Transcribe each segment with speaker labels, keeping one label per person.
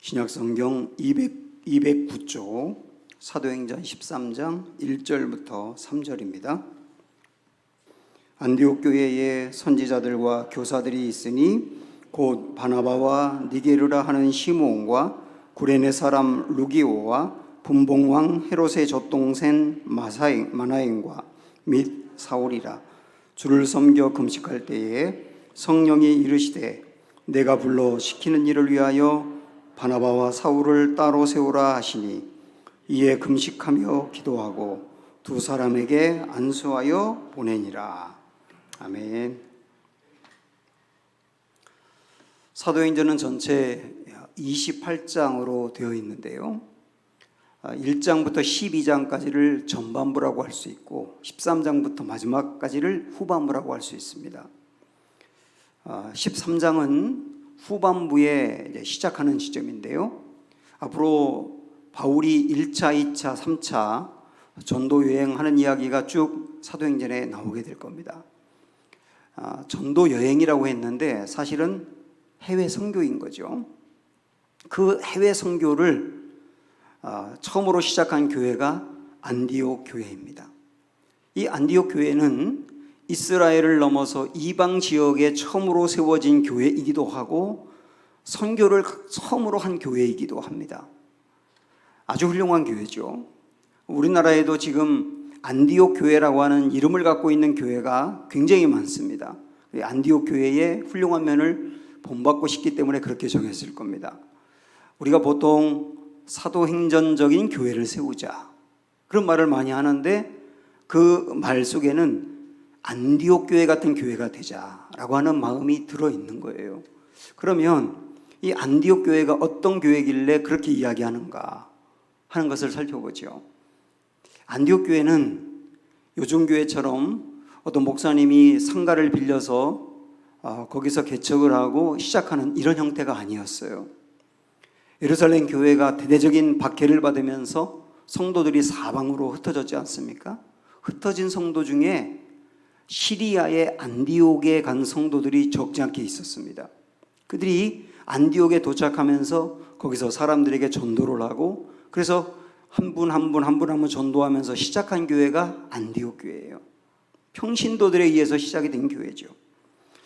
Speaker 1: 신약성경 209쪽 사도행전 13장 1절부터 3절입니다. 안디옥 교회에 선지자들과 교사들이 있으니 곧 바나바와 니게르라 하는 시므온과 구레네 사람 루기오와 분봉왕 헤롯의 젖동생 마나행과 및 사울이라. 주를 섬겨 금식할 때에 성령이 이르시되 내가 불러 시키는 일을 위하여 바나바와 사울을 따로 세우라 하시니 이에 금식하며 기도하고 두 사람에게 안수하여 보내니라. 아멘. 사도행전은 전체 28장으로 되어 있는데요, 1장부터 12장까지를 전반부라고 할 수 있고 13장부터 마지막까지를 후반부라고 할 수 있습니다. 13장은 후반부에 이제 시작하는 시점인데요, 앞으로 바울이 1차, 2차, 3차 전도 여행하는 이야기가 쭉 사도행전에 나오게 될 겁니다. 전도 여행이라고 했는데 사실은 해외 선교인 거죠. 그 해외 선교를 처음으로 시작한 교회가 안디옥 교회입니다. 이 안디옥 교회는 이스라엘을 넘어서 이방 지역에 처음으로 세워진 교회이기도 하고 선교를 처음으로 한 교회이기도 합니다. 아주 훌륭한 교회죠. 우리나라에도 지금 안디옥 교회라고 하는 이름을 갖고 있는 교회가 굉장히 많습니다. 안디옥 교회의 훌륭한 면을 본받고 싶기 때문에 그렇게 정했을 겁니다. 우리가 보통 사도행전적인 교회를 세우자 그런 말을 많이 하는데 그 말 속에는 안디옥 교회 같은 교회가 되자라고 하는 마음이 들어있는 거예요. 그러면 이 안디옥 교회가 어떤 교회길래 그렇게 이야기하는가 하는 것을 살펴보죠. 안디옥 교회는 요즘 교회처럼 어떤 목사님이 상가를 빌려서 거기서 개척을 하고 시작하는 이런 형태가 아니었어요. 예루살렘 교회가 대대적인 박해를 받으면서 성도들이 사방으로 흩어졌지 않습니까? 흩어진 성도 중에 시리아의 안디옥에 간 성도들이 적지 않게 있었습니다. 그들이 안디옥에 도착하면서 거기서 사람들에게 전도를 하고 그래서 한 분 한 분 전도하면서 시작한 교회가 안디옥 교회예요. 평신도들에 의해서 시작이 된 교회죠.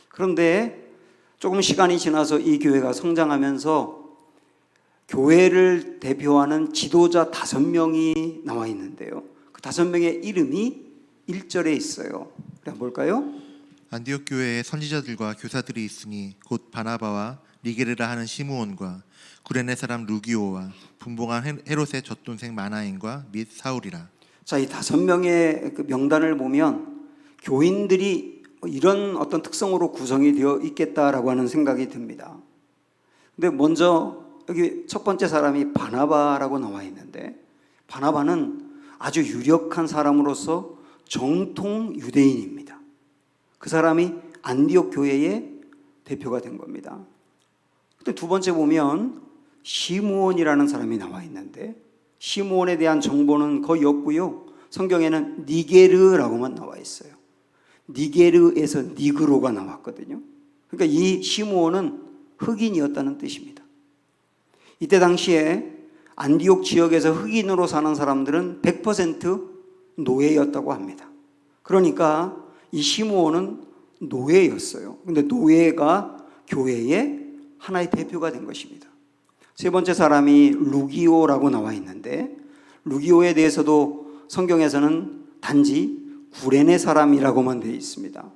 Speaker 1: 그런데 조금 시간이 지나서 이 교회가 성장하면서 교회를 대표하는 지도자 5명이 나와 있는데요, 그 5명의 이름이 1절에 있어요. 그럼 볼까요?
Speaker 2: 안디옥 교회에 선지자들과 교사들이 있으니 곧 바나바와 니게르라 하는 시므온과 구레네 사람 루기오와 분봉왕 헤롯의 젖동생 마나행과 및 사울이라.
Speaker 1: 자, 이 5명의 그 명단을 보면 교인들이 이런 어떤 특성으로 구성이 되어 있겠다라고 하는 생각이 듭니다. 근데 먼저 여기 첫 번째 사람이 바나바라고 나와 있는데, 바나바는 아주 유력한 사람으로서 정통 유대인입니다. 그 사람이 안디옥 교회의 대표가 된 겁니다. 근데 두 번째 보면 시므온이라는 사람이 나와 있는데 시므온에 대한 정보는 거의 없고요, 성경에는 니게르라고만 나와 있어요. 니게르에서 니그로가 나왔거든요. 그러니까 이 시므온은 흑인이었다는 뜻입니다. 이때 당시에 안디옥 지역에서 흑인으로 사는 사람들은 100% 노예였다고 합니다. 그러니까 이 시므온은 노예였어요. 근데 노예가 교회의 하나의 대표가 된 것입니다. 세 번째 사람이 루기오라고 나와 있는데 루기오에 대해서도 성경에서는 단지 구레네 사람이라고만 되어 있습니다.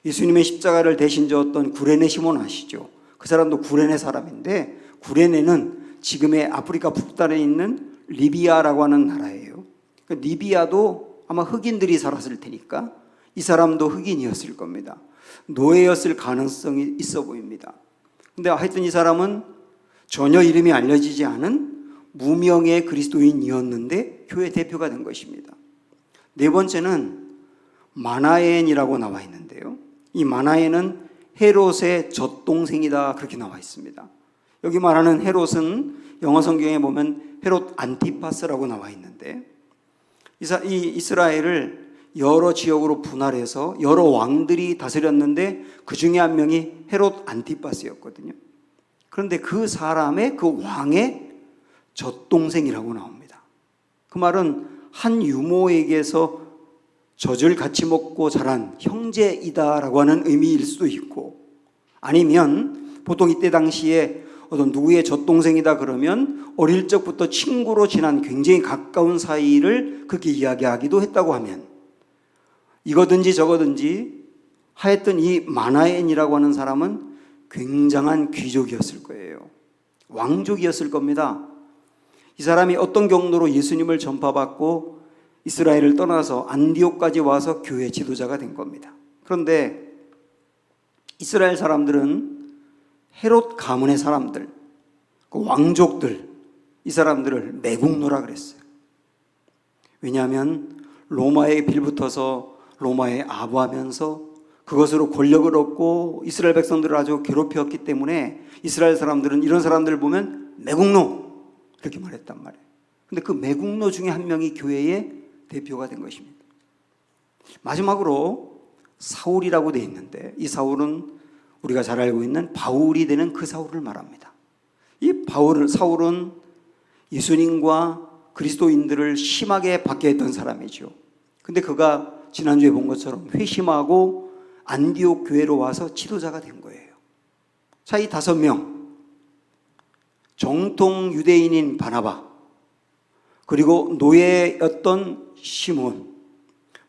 Speaker 1: 예수님의 십자가를 대신 졌던 구레네 시몬 아시죠? 그 사람도 구레네 사람인데 구레네는 지금의 아프리카 북단에 있는 리비아라고 하는 나라예요. 리비아도 아마 흑인들이 살았을 테니까 이 사람도 흑인이었을 겁니다. 노예였을 가능성이 있어 보입니다. 근데 하여튼 이 사람은 전혀 이름이 알려지지 않은 무명의 그리스도인이었는데 교회 대표가 된 것입니다. 네 번째는 마나엔이라고 나와 있는데요, 이 마나엔은 헤롯의 젖동생이다 그렇게 나와 있습니다. 여기 말하는 헤롯은 영어 성경에 보면 헤롯 안티파스라고 나와 있는데 이 이스라엘을 여러 지역으로 분할해서 여러 왕들이 다스렸는데 그 중에 한 명이 헤롯 안티파스였거든요. 그런데 그 사람의 그 왕의 젖동생이라고 나옵니다. 그 말은 한 유모에게서 젖을 같이 먹고 자란 형제이다라고 하는 의미일 수도 있고, 아니면 보통 이때 당시에 어떤 누구의 젖동생이다 그러면 어릴 적부터 친구로 지난 굉장히 가까운 사이를 그렇게 이야기하기도 했다고 하면, 이거든지 저거든지 하여튼 이 마나엔이라고 하는 사람은 굉장한 귀족이었을 거예요. 왕족이었을 겁니다. 이 사람이 어떤 경로로 예수님을 전파받고 이스라엘을 떠나서 안디옥까지 와서 교회 지도자가 된 겁니다. 그런데 이스라엘 사람들은 헤롯 가문의 사람들, 그 왕족들, 이 사람들을 매국노라 그랬어요. 왜냐하면 로마에 빌붙어서 로마에 아부하면서 그것으로 권력을 얻고 이스라엘 백성들을 아주 괴롭혔기 때문에 이스라엘 사람들은 이런 사람들을 보면 매국노 그렇게 말했단 말이에요. 근데 그 매국노 중에 한 명이 교회의 대표가 된 것입니다. 마지막으로 사울이라고 되어 있는데, 이 사울은 우리가 잘 알고 있는 바울이 되는 그 사울을 말합니다. 이 사울은 예수님과 그리스도인들을 심하게 박해했던 사람이죠. 근데 그가 지난주에 본 것처럼 회심하고 안디옥 교회로 와서 지도자가 된 거예요. 자, 이 5명, 정통 유대인인 바나바, 그리고 노예였던 시몬,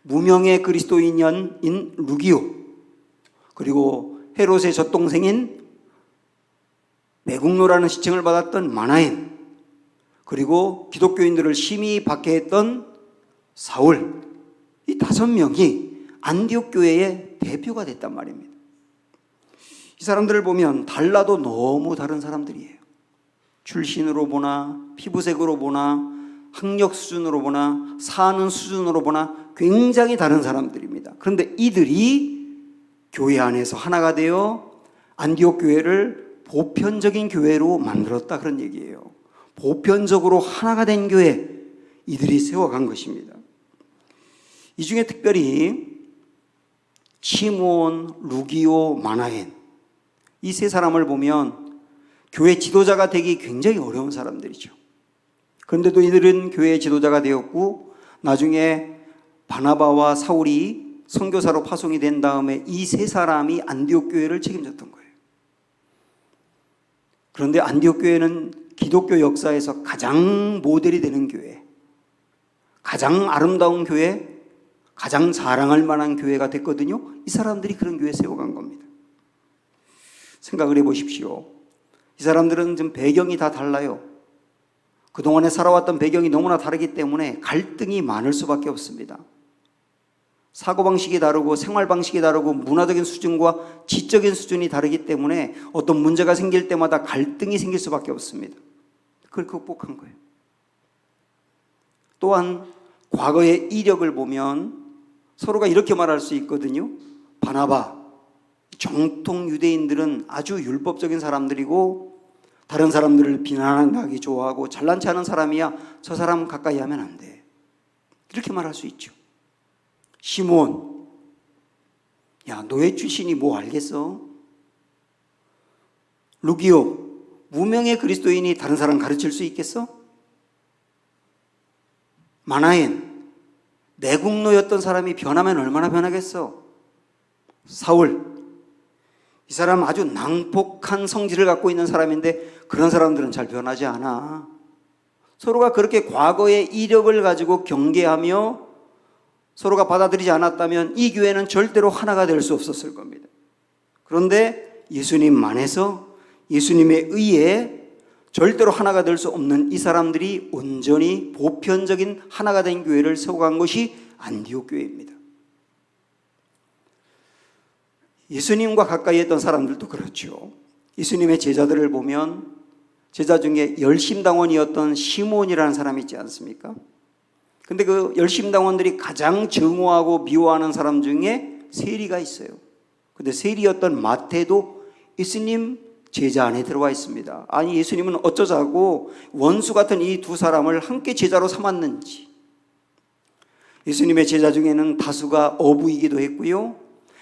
Speaker 1: 무명의 그리스도인인 루기오, 그리고 헤롯의 젖동생인 매국노라는 시칭을 받았던 마나엔, 그리고 기독교인들을 심히 박해했던 사울, 이 5명이 안디옥 교회의 대표가 됐단 말입니다. 이 사람들을 보면 달라도 너무 다른 사람들이에요. 출신으로 보나 피부색으로 보나 학력 수준으로 보나 사는 수준으로 보나 굉장히 다른 사람들입니다. 그런데 이들이 교회 안에서 하나가 되어 안디옥 교회를 보편적인 교회로 만들었다, 그런 얘기예요. 보편적으로 하나가 된 교회, 이들이 세워간 것입니다. 이 중에 특별히 시므온, 루기오, 마나엔, 이 3사람을 보면 교회 지도자가 되기 굉장히 어려운 사람들이죠. 그런데도 이들은 교회 지도자가 되었고, 나중에 바나바와 사울이 선교사로 파송이 된 다음에 이 3사람이 안디옥 교회를 책임졌던 거예요. 그런데 안디옥 교회는 기독교 역사에서 가장 모델이 되는 교회, 가장 아름다운 교회, 가장 자랑할 만한 교회가 됐거든요. 이 사람들이 그런 교회 세워간 겁니다. 생각을 해보십시오. 이 사람들은 좀 배경이 다 달라요. 그동안에 살아왔던 배경이 너무나 다르기 때문에 갈등이 많을 수밖에 없습니다. 사고방식이 다르고 생활방식이 다르고 문화적인 수준과 지적인 수준이 다르기 때문에 어떤 문제가 생길 때마다 갈등이 생길 수밖에 없습니다. 그걸 극복한 거예요. 또한 과거의 이력을 보면 서로가 이렇게 말할 수 있거든요. 바나바, 정통 유대인들은 아주 율법적인 사람들이고 다른 사람들을 비난하기 좋아하고 잘난 체 하는 사람이야, 저 사람 가까이 하면 안 돼, 이렇게 말할 수 있죠. 시몬, 야, 노예 출신이 뭐 알겠어? 루기오, 무명의 그리스도인이 다른 사람 가르칠 수 있겠어? 마나엔, 매국노였던 사람이 변하면 얼마나 변하겠어? 사울, 이 사람 아주 낭폭한 성질을 갖고 있는 사람인데 그런 사람들은 잘 변하지 않아. 서로가 그렇게 과거의 이력을 가지고 경계하며 서로가 받아들이지 않았다면 이 교회는 절대로 하나가 될 수 없었을 겁니다. 그런데 예수님만에서, 예수님의 의에 절대로 하나가 될 수 없는 이 사람들이 온전히 보편적인 하나가 된 교회를 세워간 것이 안디옥 교회입니다. 예수님과 가까이 했던 사람들도 그렇죠. 예수님의 제자들을 보면 제자 중에 열심당원이었던 시몬이라는 사람이 있지 않습니까? 근데 그 열심당원들이 가장 증오하고 미워하는 사람 중에 세리가 있어요. 근데 세리였던 마태도 예수님 제자 안에 들어와 있습니다. 아니, 예수님은 어쩌자고 원수 같은 이 2사람을 함께 제자로 삼았는지. 예수님의 제자 중에는 다수가 어부이기도 했고요,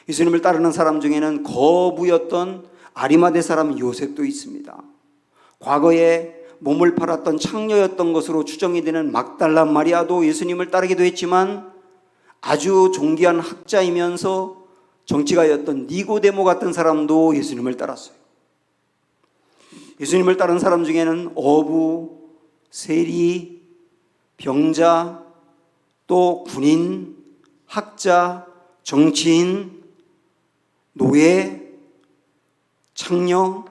Speaker 1: 예수님을 따르는 사람 중에는 거부였던 아리마대 사람 요셉도 있습니다. 과거에 몸을 팔았던 창녀였던 것으로 추정이 되는 막달라 마리아도 예수님을 따르기도 했지만, 아주 존귀한 학자이면서 정치가였던 니고데모 같은 사람도 예수님을 따랐어요. 예수님을 따른 사람 중에는 어부, 세리, 병자, 또 군인, 학자, 정치인, 노예, 창녀,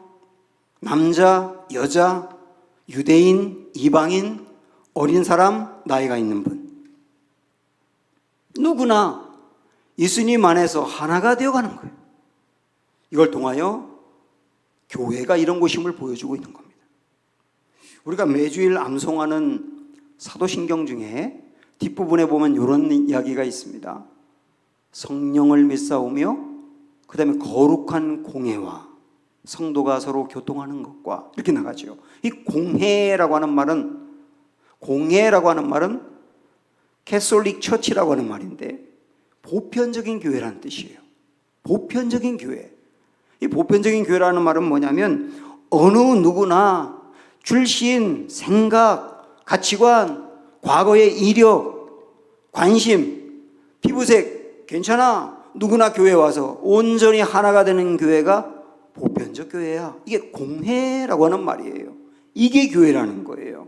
Speaker 1: 남자, 여자, 유대인, 이방인, 어린 사람, 나이가 있는 분, 누구나 예수님 안에서 하나가 되어가는 거예요. 이걸 통하여 교회가 이런 곳임을 보여주고 있는 겁니다. 우리가 매주일 암송하는 사도신경 중에 뒷부분에 보면 이런 이야기가 있습니다. 성령을 믿사오며 그 다음에 거룩한 공회와 성도가 서로 교통하는 것과 이렇게 나가죠. 이 공회라고 하는 말은 캐톨릭 처치라고 하는 말인데 보편적인 교회라는 뜻이에요. 보편적인 교회. 이 보편적인 교회라는 말은 뭐냐면 어느 누구나 출신, 생각, 가치관, 과거의 이력, 관심, 피부색 괜찮아. 누구나 교회에 와서 온전히 하나가 되는 교회가 보편적 교회야. 이게 공회라고 하는 말이에요. 이게 교회라는 거예요.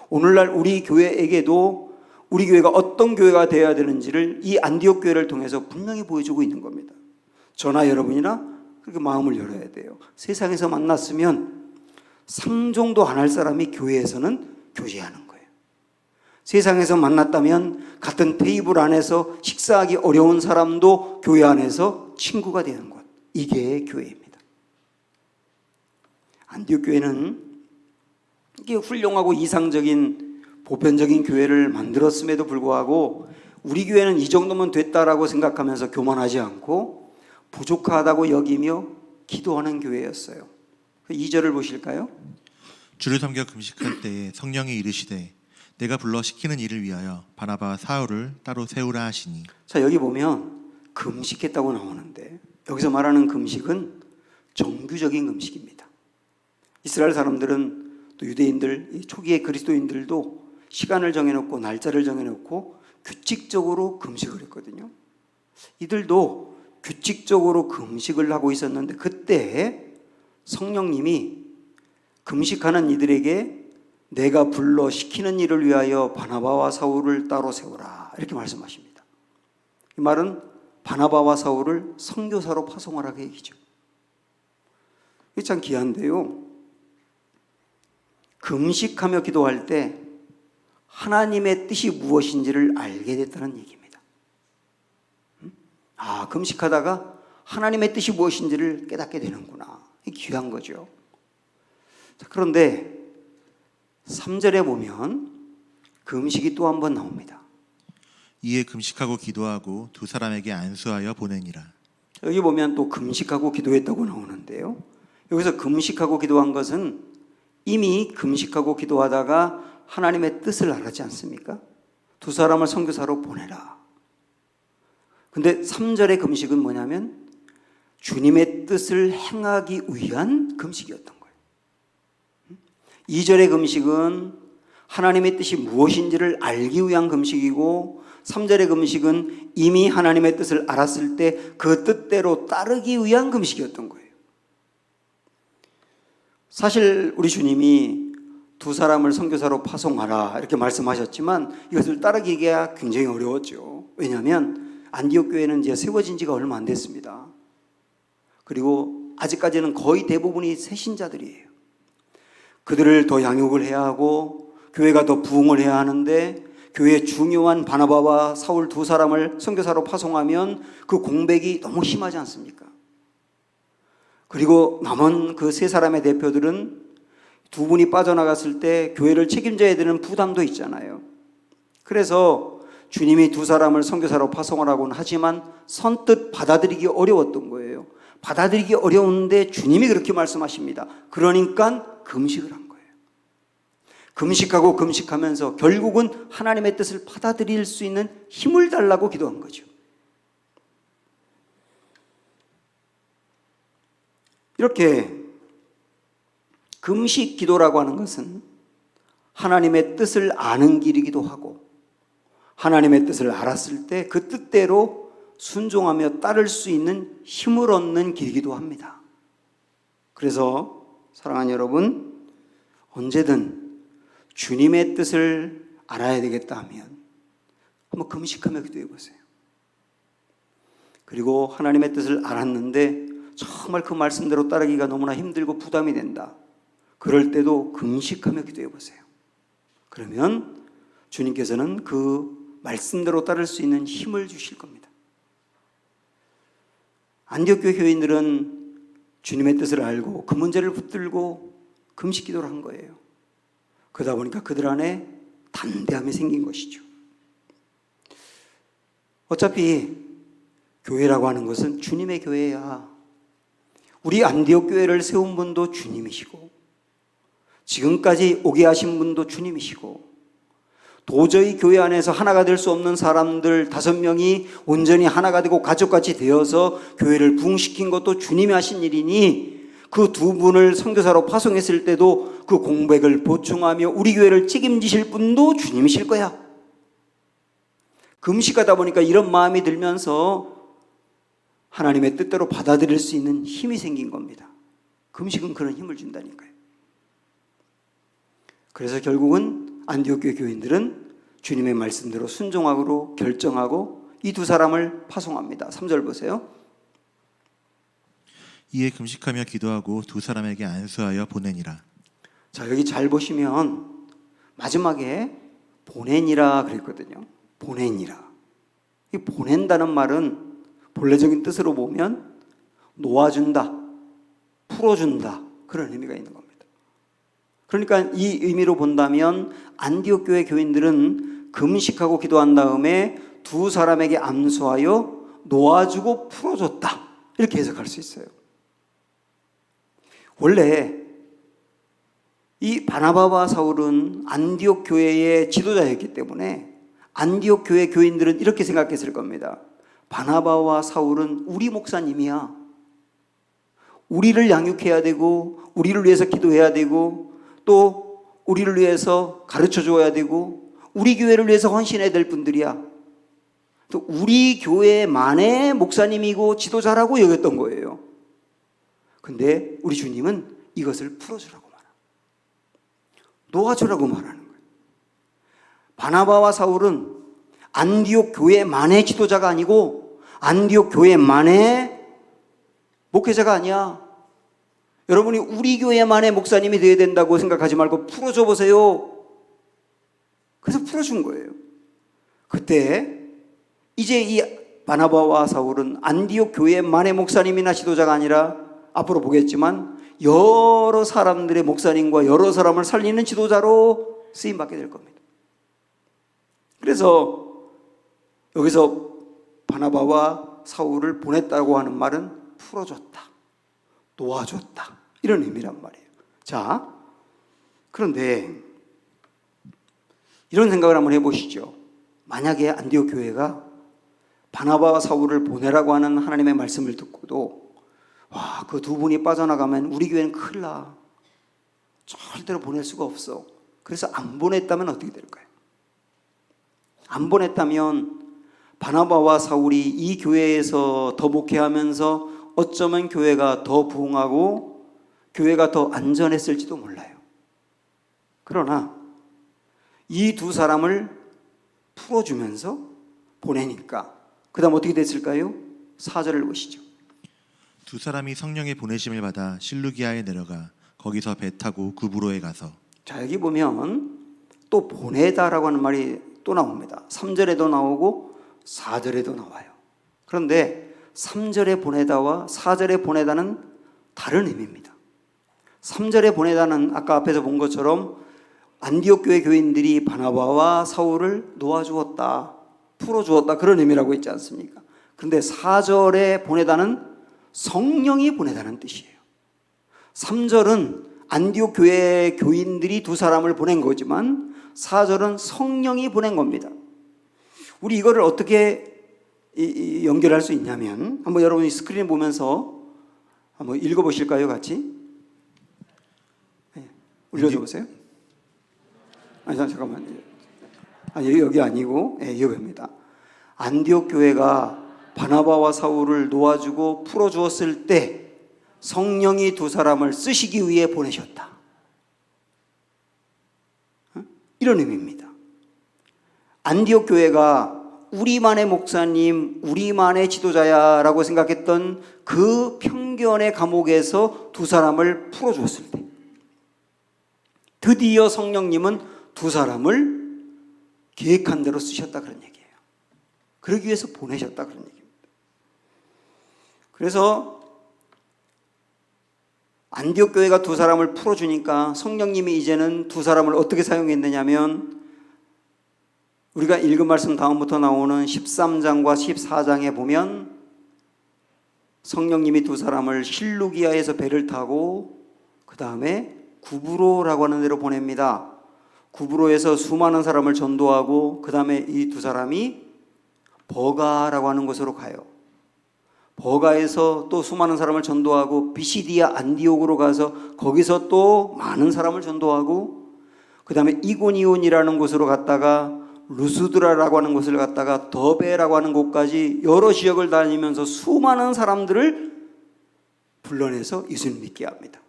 Speaker 1: 오늘날 우리 교회에게도 우리 교회가 어떤 교회가 되어야 되는지를 이 안디옥 교회를 통해서 분명히 보여주고 있는 겁니다. 저나 여러분이나 그렇게 마음을 열어야 돼요. 세상에서 만났으면 상종도 안 할 사람이 교회에서는 교제하는 거예요. 세상에서 만났다면 같은 테이블 안에서 식사하기 어려운 사람도 교회 안에서 친구가 되는 것. 이게 교회입니다. 안디옥 교회는 이게 훌륭하고 이상적인 보편적인 교회를 만들었음에도 불구하고 우리 교회는 이 정도면 됐다라고 생각하면서 교만하지 않고 부족하다고 여기며 기도하는 교회였어요. 2절을 보실까요?
Speaker 2: 주를 섬겨 금식할 때에 성령이 이르시되 내가 불러 시키는 일을 위하여 바나바와 사울을 따로 세우라 하시니. 자, 여기 보면 금식했다고 나오는데 여기서 말하는 금식은 정규적인 금식입니다. 이스라엘 사람들은 또 유대인들, 초기의 그리스도인들도 시간을 정해놓고 날짜를 정해놓고 규칙적으로 금식을 했거든요. 이들도 규칙적으로 금식을 하고 있었는데 그때 성령님이 금식하는 이들에게 내가 불러 시키는 일을 위하여 바나바와 사울을 따로 세우라 이렇게 말씀하십니다. 이 말은 바나바와 사울을 선교사로 파송하라고 얘기죠. 이게 참 귀한데요. 금식하며 기도할 때 하나님의 뜻이 무엇인지를 알게 됐다는 얘기입니다. 금식하다가 하나님의 뜻이 무엇인지를 깨닫게 되는구나. 이게 귀한 거죠. 자, 그런데 3절에 보면 금식이 또 한 번 나옵니다. 이에 금식하고 기도하고 두 사람에게 안수하여 보내니라.
Speaker 1: 여기 보면 또 금식하고 기도했다고 나오는데요. 여기서 금식하고 기도한 것은 이미 금식하고 기도하다가 하나님의 뜻을 알았지 않습니까? 두 사람을 선교사로 보내라. 근데 3절의 금식은 뭐냐면 주님의 뜻을 행하기 위한 금식이었던 거예요. 2절의 금식은 하나님의 뜻이 무엇인지를 알기 위한 금식이고 3절의 금식은 이미 하나님의 뜻을 알았을 때 그 뜻대로 따르기 위한 금식이었던 거예요. 사실 우리 주님이 두 사람을 선교사로 파송하라 이렇게 말씀하셨지만 이것을 따르기가 굉장히 어려웠죠. 왜냐하면 안디옥 교회는 이제 세워진 지가 얼마 안 됐습니다. 그리고 아직까지는 거의 대부분이 새신자들이에요. 그들을 더 양육을 해야 하고 교회가 더 부흥을 해야 하는데 교회의 중요한 바나바와 사울 두 사람을 선교사로 파송하면 그 공백이 너무 심하지 않습니까? 그리고 남은 그 세 사람의 대표들은 두 분이 빠져나갔을 때 교회를 책임져야 되는 부담도 있잖아요. 그래서 주님이 두 사람을 선교사로 파송하라고는 하지만 선뜻 받아들이기 어려웠던 거예요. 받아들이기 어려운데 주님이 그렇게 말씀하십니다. 그러니까 금식을 한 거예요. 금식하고 금식하면서 결국은 하나님의 뜻을 받아들일 수 있는 힘을 달라고 기도한 거죠. 이렇게 금식 기도라고 하는 것은 하나님의 뜻을 아는 길이기도 하고 하나님의 뜻을 알았을 때 그 뜻대로 순종하며 따를 수 있는 힘을 얻는 길이기도 합니다. 그래서 사랑하는 여러분, 언제든 주님의 뜻을 알아야 되겠다 하면 한번 금식하며 기도해 보세요. 그리고 하나님의 뜻을 알았는데 정말 그 말씀대로 따르기가 너무나 힘들고 부담이 된다. 그럴 때도 금식하며 기도해 보세요. 그러면 주님께서는 그 말씀대로 따를 수 있는 힘을 주실 겁니다. 안디옥 교회 교인들은 주님의 뜻을 알고 그 문제를 붙들고 금식 기도를 한 거예요. 그러다 보니까 그들 안에 담대함이 생긴 것이죠. 어차피 교회라고 하는 것은 주님의 교회야. 우리 안디옥 교회를 세운 분도 주님이시고 지금까지 오게 하신 분도 주님이시고 도저히 교회 안에서 하나가 될 수 없는 사람들 5명이 온전히 하나가 되고 가족같이 되어서 교회를 부흥시킨 것도 주님이 하신 일이니 그 두 분을 선교사로 파송했을 때도 그 공백을 보충하며 우리 교회를 책임지실 분도 주님이실 거야. 금식하다 보니까 이런 마음이 들면서 하나님의 뜻대로 받아들일 수 있는 힘이 생긴 겁니다. 금식은 그런 힘을 준다니까요. 그래서 결국은 안디옥 교회 교인들은 주님의 말씀대로 순종하고 결정하고 이 두 사람을 파송합니다. 3절 보세요.
Speaker 2: 이에 금식하며 기도하고 두 사람에게 안수하여 보내니라.
Speaker 1: 자, 여기 잘 보시면 마지막에 보내니라 그랬거든요. 보내니라. 이 보낸다는 말은 본래적인 뜻으로 보면 놓아준다, 풀어준다 그런 의미가 있는 겁니다. 그러니까 이 의미로 본다면 안디옥 교회 교인들은 금식하고 기도한 다음에 두 사람에게 안수하여 놓아주고 풀어줬다 이렇게 해석할 수 있어요. 원래 이 바나바와 사울은 안디옥 교회의 지도자였기 때문에 안디옥 교회 교인들은 이렇게 생각했을 겁니다. 바나바와 사울은 우리 목사님이야. 우리를 양육해야 되고 우리를 위해서 기도해야 되고 또 우리를 위해서 가르쳐 줘야 되고 우리 교회를 위해서 헌신해야 될 분들이야. 또 우리 교회만의 목사님이고 지도자라고 여겼던 거예요. 근데 우리 주님은 이것을 풀어주라고 말합니다. 놓아주라고 말하는 거예요. 바나바와 사울은 안디옥 교회만의 지도자가 아니고 안디옥 교회만의 목회자가 아니야. 여러분이 우리 교회만의 목사님이 되어야 된다고 생각하지 말고 풀어줘 보세요. 그래서 풀어준 거예요. 그때 이제 이 바나바와 사울은 안디옥 교회만의 목사님이나 지도자가 아니라 앞으로 보겠지만 여러 사람들의 목사님과 여러 사람을 살리는 지도자로 쓰임받게 될 겁니다. 그래서 여기서 바나바와 사울을 보냈다고 하는 말은 풀어줬다, 도와줬다 이런 의미란 말이에요. 자, 그런데 이런 생각을 한번 해보시죠. 만약에 안디옥 교회가 바나바와 사울을 보내라고 하는 하나님의 말씀을 듣고도 와, 그 두 분이 빠져나가면 우리 교회는 큰일 나. 절대로 보낼 수가 없어. 그래서 안 보냈다면 어떻게 될까요? 안 보냈다면 바나바와 사울이 이 교회에서 더 목회하면서 어쩌면 교회가 더 부흥하고 교회가 더 안전했을지도 몰라요. 그러나 이 두 사람을 풀어주면서 보내니까 그 다음 어떻게 됐을까요? 4절을 보시죠.
Speaker 2: 두 사람이 성령의 보내심을 받아 실루기아에 내려가 거기서 배 타고 구브로에 가서. 자,
Speaker 1: 여기 보면 또 보내다라고 하는 말이 또 나옵니다. 3절에도 나오고 4절에도 나와요. 그런데 3절에 보내다와 4절에 보내다는 다른 의미입니다. 3절에 보내다는 아까 앞에서 본 것처럼 안디옥 교회 교인들이 바나바와 사울을 놓아주었다, 풀어주었다 그런 의미라고 있지 않습니까? 그런데 4절에 보내다는 성령이 보내다는 뜻이에요. 3절은 안디옥 교회 교인들이 두 사람을 보낸 거지만 4절은 성령이 보낸 겁니다. 우리 이거를 어떻게 연결할 수 있냐면 한번 여러분이 스크린 보면서 한번 읽어보실까요? 같이? 올려줘보세요. 아니 잠깐만요. 아니 여기 아니고 여기입니다. 안디옥 교회가 바나바와 사울을 놓아주고 풀어주었을 때 성령이 두 사람을 쓰시기 위해 보내셨다. 이런 의미입니다. 안디옥 교회가 우리만의 목사님, 우리만의 지도자야라고 생각했던 그 편견의 감옥에서 두 사람을 풀어주었을 때 드디어 성령님은 두 사람을 계획한 대로 쓰셨다 그런 얘기예요. 그러기 위해서 보내셨다 그런 얘기입니다. 그래서 안디옥 교회가 두 사람을 풀어주니까 성령님이 이제는 두 사람을 어떻게 사용했느냐면 우리가 읽은 말씀 다음부터 나오는 13장과 14장에 보면 성령님이 두 사람을 실루기아에서 배를 타고 그 다음에 구브로라고 하는 데로 보냅니다. 구브로에서 수많은 사람을 전도하고 그 다음에 이 두 사람이 버가라고 하는 곳으로 가요. 버가에서 또 수많은 사람을 전도하고 비시디아 안디옥으로 가서 거기서 또 많은 사람을 전도하고 그 다음에 이고니온이라는 곳으로 갔다가 루스드라라고 하는 곳을 갔다가 더베라고 하는 곳까지 여러 지역을 다니면서 수많은 사람들을 불러내서 예수님 믿게 합니다.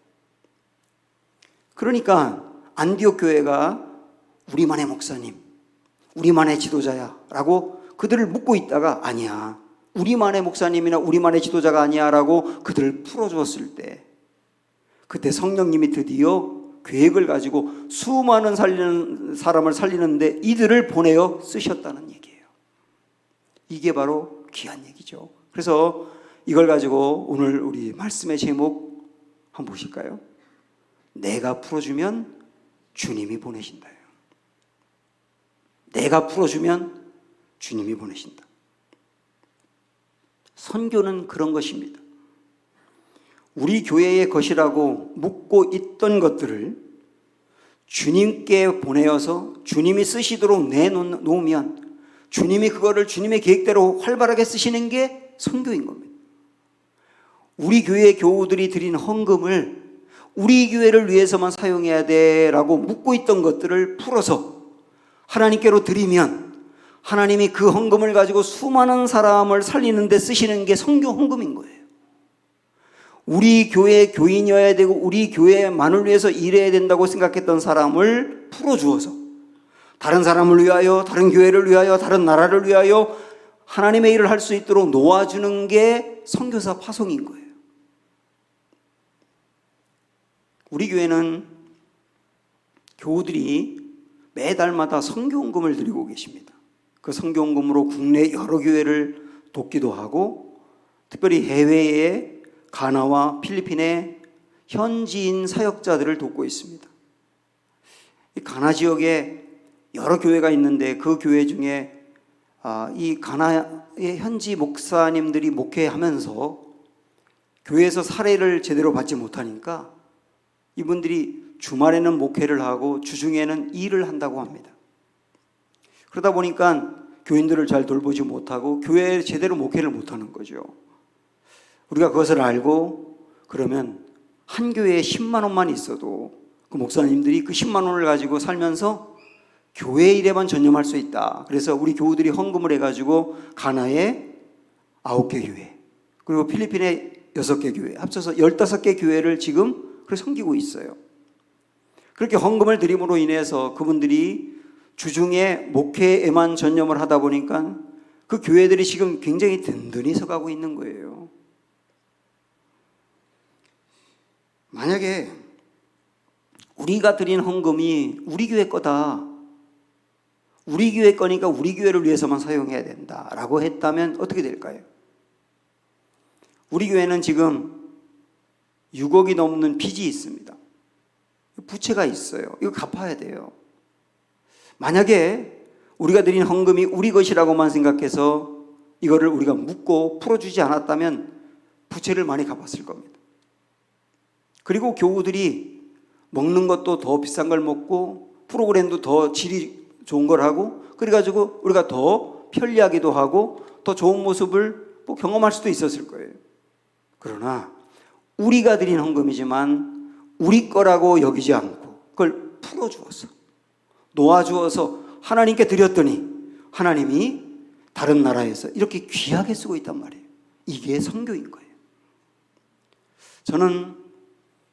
Speaker 1: 그러니까 안디옥 교회가 우리만의 목사님, 우리만의 지도자야 라고 그들을 묻고 있다가 아니야, 우리만의 목사님이나 우리만의 지도자가 아니야 라고 그들을 풀어주었을 때 그때 성령님이 드디어 계획을 가지고 수많은 사람을 살리는데 이들을 보내어 쓰셨다는 얘기예요. 이게 바로 귀한 얘기죠. 그래서 이걸 가지고 오늘 우리 말씀의 제목 한번 보실까요? 내가 풀어주면 주님이 보내신다요. 내가 풀어주면 주님이 보내신다. 선교는 그런 것입니다. 우리 교회의 것이라고 묻고 있던 것들을 주님께 보내어서 주님이 쓰시도록 내놓으면 주님이 그거를 주님의 계획대로 활발하게 쓰시는 게 선교인 겁니다. 우리 교회 교우들이 드린 헌금을 우리 교회를 위해서만 사용해야 돼라고 묻고 있던 것들을 풀어서 하나님께로 드리면 하나님이 그 헌금을 가지고 수많은 사람을 살리는 데 쓰시는 게 선교 헌금인 거예요. 우리 교회 교인이어야 되고 우리 교회만을 위해서 일해야 된다고 생각했던 사람을 풀어주어서 다른 사람을 위하여, 다른 교회를 위하여, 다른 나라를 위하여 하나님의 일을 할 수 있도록 놓아주는 게 선교사 파송인 거예요. 우리 교회는 교우들이 매달마다 선교헌금을 드리고 계십니다. 그 선교헌금으로 국내 여러 교회를 돕기도 하고 특별히 해외에 가나와 필리핀의 현지인 사역자들을 돕고 있습니다. 이 가나 지역에 여러 교회가 있는데 그 교회 중에 이 가나의 현지 목사님들이 목회하면서 교회에서 사례를 제대로 받지 못하니까 이분들이 주말에는 목회를 하고 주중에는 일을 한다고 합니다. 그러다 보니까 교인들을 잘 돌보지 못하고 교회에 제대로 목회를 못하는 거죠. 우리가 그것을 알고 그러면 한 교회에 10만 원만 있어도 그 목사님들이 그 10만 원을 가지고 살면서 교회 일에만 전념할 수 있다. 그래서 우리 교우들이 헌금을 해가지고 가나에 9개 교회 그리고 필리핀에 6개 교회 합쳐서 15개 교회를 지금 섬기고 있어요. 그렇게 헌금을 드림으로 인해서 그분들이 주중에 목회에만 전념을 하다 보니까 그 교회들이 지금 굉장히 든든히 서가고 있는 거예요. 만약에 우리가 드린 헌금이 우리 교회 거다, 우리 교회 거니까 우리 교회를 위해서만 사용해야 된다라고 했다면 어떻게 될까요? 우리 교회는 지금 6억이 넘는 빚이 있습니다. 부채가 있어요. 이거 갚아야 돼요. 만약에 우리가 드린 헌금이 우리 것이라고만 생각해서 이거를 우리가 묻고 풀어주지 않았다면 부채를 많이 갚았을 겁니다. 그리고 교우들이 먹는 것도 더 비싼 걸 먹고 프로그램도 더 질이 좋은 걸 하고 그래가지고 우리가 더 편리하기도 하고 더 좋은 모습을 경험할 수도 있었을 거예요. 그러나 우리가 드린 헌금이지만 우리 거라고 여기지 않고 그걸 풀어주어서 놓아주어서 하나님께 드렸더니 하나님이 다른 나라에서 이렇게 귀하게 쓰고 있단 말이에요. 이게 선교인 거예요. 저는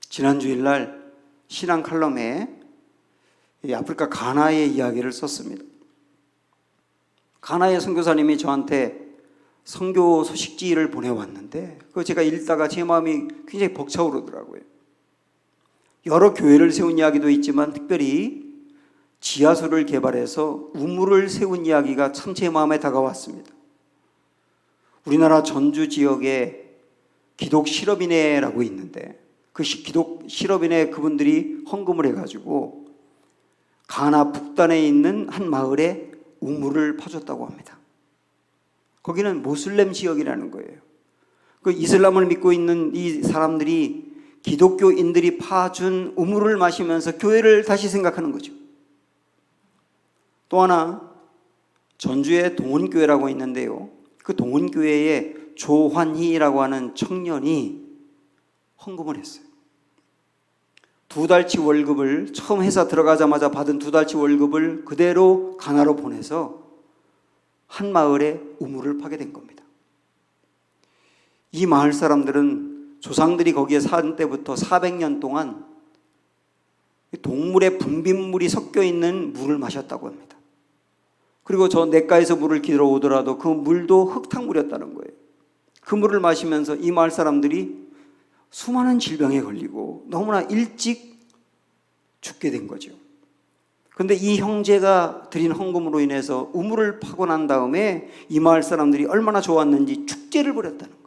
Speaker 1: 지난 주일날 신앙 칼럼에 이 아프리카 가나의 이야기를 썼습니다. 가나의 선교사님이 저한테 선교 소식지를 보내왔는데 그거 제가 읽다가 제 마음이 굉장히 벅차오르더라고요. 여러 교회를 세운 이야기도 있지만 특별히 지하수를 개발해서 우물을 세운 이야기가 참 제 마음에 다가왔습니다. 우리나라 전주 지역에 기독 실업인회라고 있는데 그 기독 실업인회 그분들이 헌금을 해가지고 가나 북단에 있는 한 마을에 우물을 파줬다고 합니다. 거기는 모슬렘 지역이라는 거예요. 그 이슬람을 믿고 있는 이 사람들이 기독교인들이 파준 우물을 마시면서 교회를 다시 생각하는 거죠. 또 하나 전주에 동원교회라고 있는데요. 그 동원교회에 조환희라고 하는 청년이 헌금을 했어요. 2달치 월급을 처음 회사 들어가자마자 받은 2달치 월급을 그대로 가나로 보내서 한 마을에 우물을 파게 된 겁니다. 이 마을 사람들은 조상들이 거기에 산 때부터 400년 동안 동물의 분비물이 섞여 있는 물을 마셨다고 합니다. 그리고 저 냇가에서 물을 길어 오더라도 그 물도 흙탕물이었다는 거예요. 그 물을 마시면서 이 마을 사람들이 수많은 질병에 걸리고 너무나 일찍 죽게 된 거죠. 그런데 이 형제가 드린 헌금으로 인해서 우물을 파고 난 다음에 이 마을 사람들이 얼마나 좋았는지 축제를 벌였다는 거예요.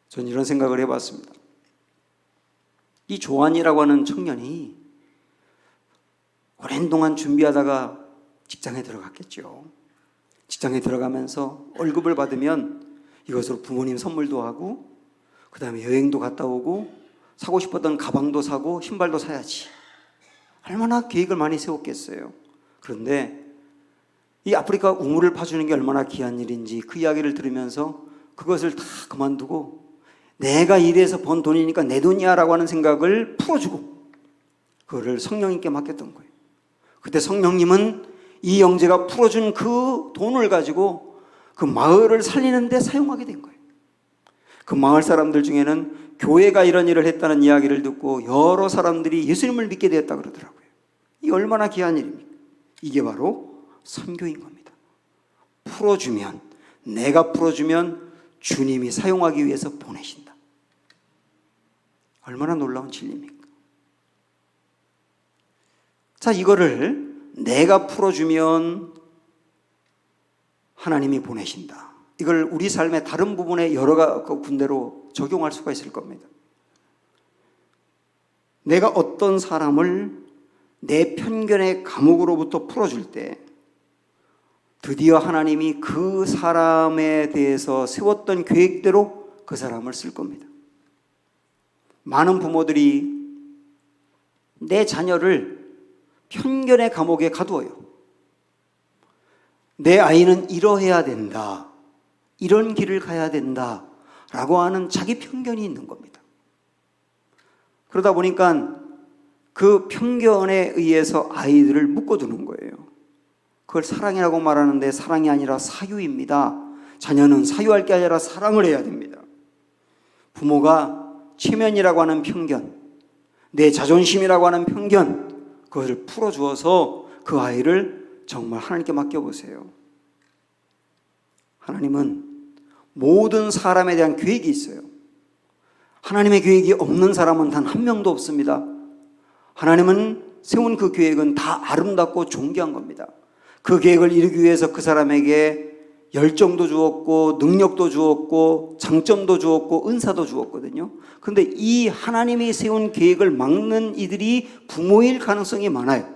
Speaker 1: 전 이런 생각을 해봤습니다. 이 조한이라고 하는 청년이 오랜 동안 준비하다가 직장에 들어갔겠죠. 직장에 들어가면서 월급을 받으면 이것으로 부모님 선물도 하고 그 다음에 여행도 갔다 오고 사고 싶었던 가방도 사고 신발도 사야지. 얼마나 계획을 많이 세웠겠어요. 그런데 이 아프리카 우물을 파주는 게 얼마나 귀한 일인지 그 이야기를 들으면서 그것을 다 그만두고 내가 일해서 번 돈이니까 내 돈이야 라고 하는 생각을 풀어주고 그거를 성령님께 맡겼던 거예요. 그때 성령님은 이 형제가 풀어준 그 돈을 가지고 그 마을을 살리는 데 사용하게 된 거예요. 그 마을 사람들 중에는 교회가 이런 일을 했다는 이야기를 듣고 여러 사람들이 예수님을 믿게 되었다 그러더라고요. 이게 얼마나 귀한 일입니까? 이게 바로 선교인 겁니다. 풀어주면, 내가 풀어주면 주님이 사용하기 위해서 보내신다. 얼마나 놀라운 진리입니까? 자, 이거를 내가 풀어주면 하나님이 보내신다. 이걸 우리 삶의 다른 부분에 여러 군데로 적용할 수가 있을 겁니다. 내가 어떤 사람을 내 편견의 감옥으로부터 풀어줄 때 드디어 하나님이 그 사람에 대해서 세웠던 계획대로 그 사람을 쓸 겁니다. 많은 부모들이 내 자녀를 편견의 감옥에 가두어요. 내 아이는 이러해야 된다. 이런 길을 가야 된다. 라고 하는 자기 편견이 있는 겁니다. 그러다 보니까 그 편견에 의해서 아이들을 묶어두는 거예요. 그걸 사랑이라고 말하는데 사랑이 아니라 사유입니다. 자녀는 사유할 게 아니라 사랑을 해야 됩니다. 부모가 체면이라고 하는 편견, 내 자존심이라고 하는 편견, 그것을 풀어주어서 그 아이를 정말 하나님께 맡겨보세요. 하나님은 모든 사람에 대한 계획이 있어요. 하나님의 계획이 없는 사람은 단 한 명도 없습니다. 하나님은 세운 그 계획은 다 아름답고 존귀한 겁니다. 그 계획을 이루기 위해서 그 사람에게 열정도 주었고 능력도 주었고 장점도 주었고 은사도 주었거든요. 그런데 이 하나님이 세운 계획을 막는 이들이 부모일 가능성이 많아요.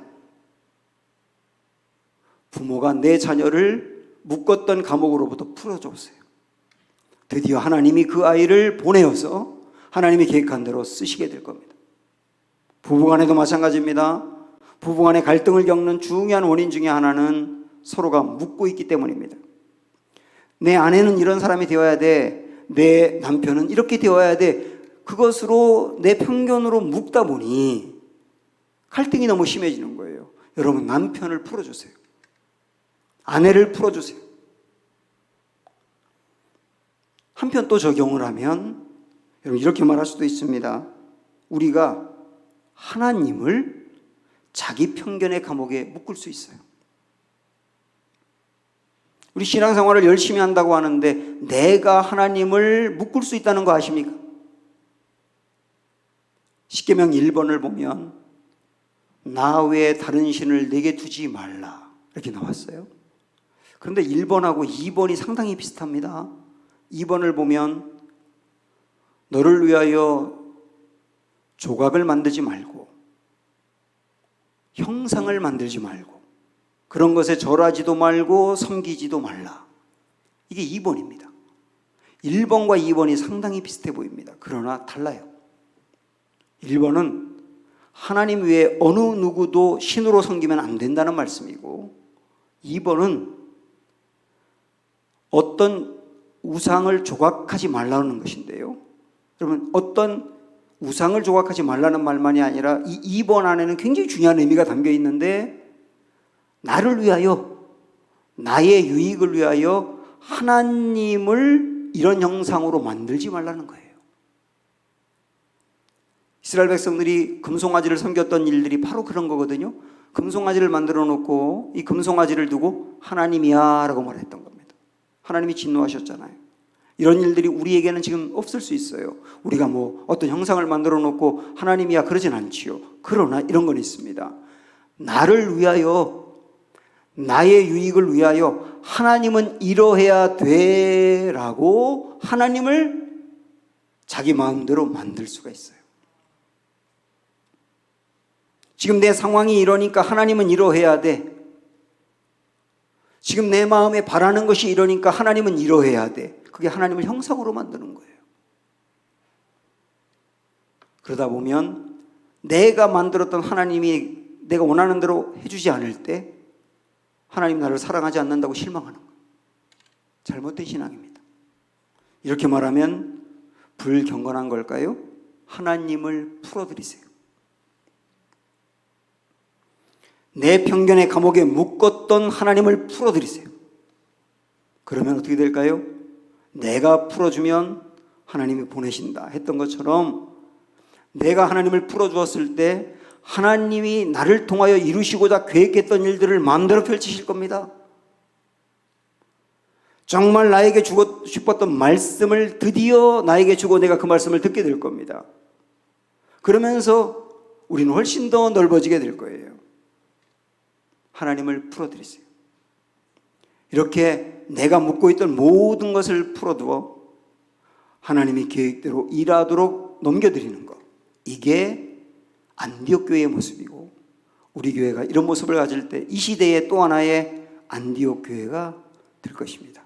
Speaker 1: 부모가 내 자녀를 묶었던 감옥으로부터 풀어줬어요. 드디어 하나님이 그 아이를 보내어서 하나님이 계획한 대로 쓰시게 될 겁니다. 부부간에도 마찬가지입니다. 부부간의 갈등을 겪는 중요한 원인 중에 하나는 서로가 묶고 있기 때문입니다. 내 아내는 이런 사람이 되어야 돼. 내 남편은 이렇게 되어야 돼. 그것으로 내 편견으로 묶다 보니 갈등이 너무 심해지는 거예요. 여러분, 남편을 풀어주세요. 아내를 풀어주세요. 한편 또 적용을 하면 여러분 이렇게 말할 수도 있습니다. 우리가 하나님을 자기 편견의 감옥에 묶을 수 있어요. 우리 신앙생활을 열심히 한다고 하는데 내가 하나님을 묶을 수 있다는 거 아십니까? 십계명 1번을 보면 나 외에 다른 신을 내게 두지 말라 이렇게 나왔어요. 그런데 1번하고 2번이 상당히 비슷합니다. 2번을 보면 너를 위하여 조각을 만들지 말고 형상을 만들지 말고 그런 것에 절하지도 말고 섬기지도 말라. 이게 2번입니다. 1번과 2번이 상당히 비슷해 보입니다. 그러나 달라요. 1번은 하나님 외에 어느 누구도 신으로 섬기면 안 된다는 말씀이고 2번은 어떤 우상을 조각하지 말라는 것인데요. 여러분 어떤 우상을 조각하지 말라는 말만이 아니라 이 2번 안에는 굉장히 중요한 의미가 담겨 있는데 나를 위하여 나의 유익을 위하여 하나님을 이런 형상으로 만들지 말라는 거예요. 이스라엘 백성들이 금송아지를 섬겼던 일들이 바로 그런 거거든요. 금송아지를 만들어 놓고 이 금송아지를 두고 하나님이야 라고 말했던 겁니다. 하나님이 진노하셨잖아요. 이런 일들이 우리에게는 지금 없을 수 있어요. 우리가 뭐 어떤 형상을 만들어 놓고 하나님이야 그러진 않지요. 그러나 이런 건 있습니다. 나를 위하여 나의 유익을 위하여 하나님은 이러해야 돼 라고 하나님을 자기 마음대로 만들 수가 있어요. 지금 내 상황이 이러니까 하나님은 이러해야 돼. 지금 내 마음에 바라는 것이 이러니까 하나님은 이러해야 돼. 그게 하나님을 형상으로 만드는 거예요. 그러다 보면 내가 만들었던 하나님이 내가 원하는 대로 해주지 않을 때 하나님 나를 사랑하지 않는다고 실망하는 거예요. 잘못된 신앙입니다. 이렇게 말하면 불경건한 걸까요? 하나님을 풀어드리세요. 내 편견의 감옥에 묶었던 하나님을 풀어드리세요. 그러면 어떻게 될까요? 내가 풀어주면 하나님이 보내신다 했던 것처럼 내가 하나님을 풀어주었을 때 하나님이 나를 통하여 이루시고자 계획했던 일들을 마음대로 펼치실 겁니다. 정말 나에게 주고 싶었던 말씀을 드디어 나에게 주고 내가 그 말씀을 듣게 될 겁니다. 그러면서 우리는 훨씬 더 넓어지게 될 거예요. 하나님을 풀어드리세요. 이렇게 내가 묻고 있던 모든 것을 풀어두어 하나님의 계획대로 일하도록 넘겨드리는 것. 이게 안디옥 교회의 모습이고 우리 교회가 이런 모습을 가질 때 이 시대의 또 하나의 안디옥 교회가 될 것입니다.